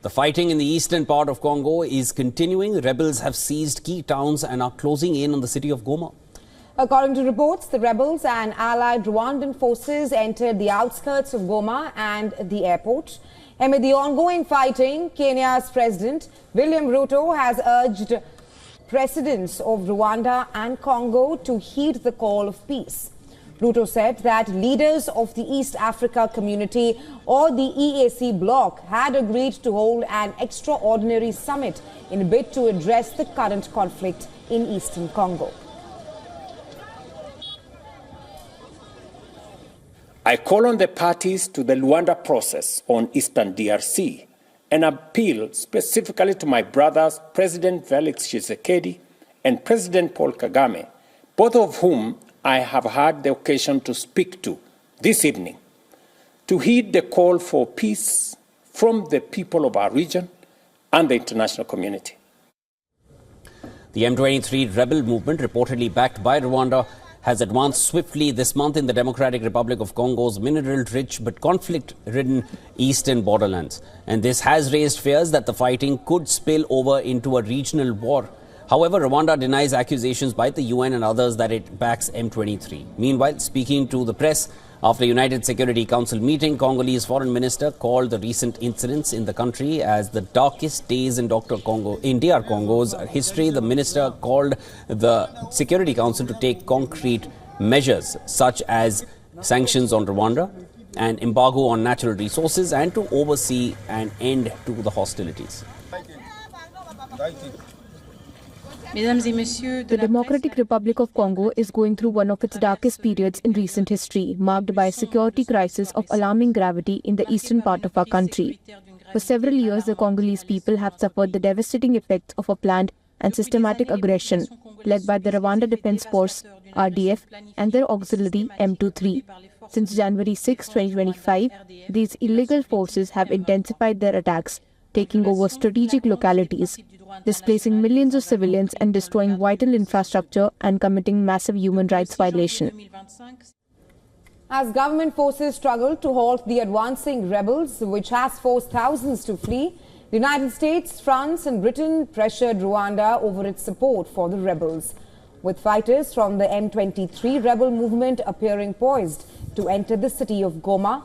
The fighting in the eastern part of Congo is continuing. Rebels have seized key towns and are closing in on the city of Goma. According to reports, the rebels and allied Rwandan forces entered the outskirts of Goma and the airport. Amid the ongoing fighting, Kenya's President William Ruto has urged presidents of Rwanda and Congo to heed the call of peace. Ruto said that leaders of the East Africa Community or the EAC bloc had agreed to hold an extraordinary summit in a bid to address the current conflict in eastern Congo. I call on the parties to the Rwanda process on eastern DRC and appeal specifically to my brothers, President Felix Tshisekedi and President Paul Kagame, both of whom I have had the occasion to speak to this evening, to heed the call for peace from the people of our region and the international community. The M23 rebel movement, reportedly backed by Rwanda, has advanced swiftly this month in the Democratic Republic of Congo's mineral-rich but conflict-ridden eastern borderlands. And this has raised fears that the fighting could spill over into a regional war. However, Rwanda denies accusations by the UN and others that it backs M23. Meanwhile, speaking to the press after a United Security Council meeting, Congolese foreign minister called the recent incidents in the country as the darkest days in DR Congo's history. The minister called the Security Council to take concrete measures such as sanctions on Rwanda, an embargo on natural resources, and to oversee an end to the hostilities. The Democratic Republic of Congo is going through one of its darkest periods in recent history, marked by a security crisis of alarming gravity in the eastern part of our country. For several years, the Congolese people have suffered the devastating effects of a planned and systematic aggression led by the Rwanda Defense Force, RDF, and their auxiliary M23. Since January 6, 2025, these illegal forces have intensified their attacks, taking over strategic localities, displacing millions of civilians and destroying vital infrastructure and committing massive human rights violations. As government forces struggle to halt the advancing rebels, which has forced thousands to flee, the United States, France and Britain pressured Rwanda over its support for the rebels, with fighters from the M23 rebel movement appearing poised to enter the city of Goma.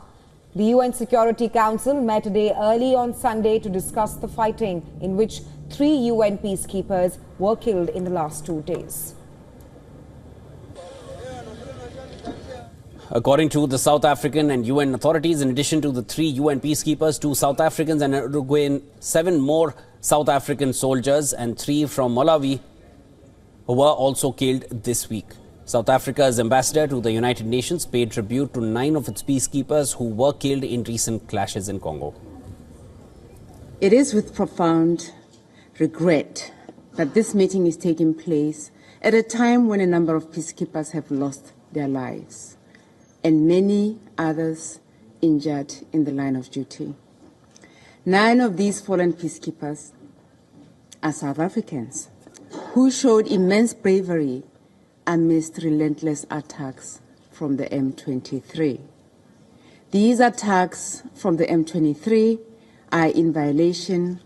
The UN Security Council met a day early on Sunday to discuss the fighting, in which 3 UN peacekeepers were killed in the last 2 days. According to the South African and UN authorities, in addition to the 3 UN peacekeepers, 2 South Africans and Uruguayan, 7 more South African soldiers and 3 from Malawi were also killed this week. South Africa's ambassador to the United Nations paid tribute to 9 of its peacekeepers who were killed in recent clashes in Congo. It is with profound regret that this meeting is taking place at a time when a number of peacekeepers have lost their lives and many others injured in the line of duty. 9 of these fallen peacekeepers are South Africans who showed immense bravery amidst relentless attacks from the M23. These attacks from the M23 are in violation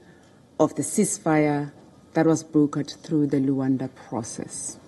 of the ceasefire that was brokered through the Rwanda process.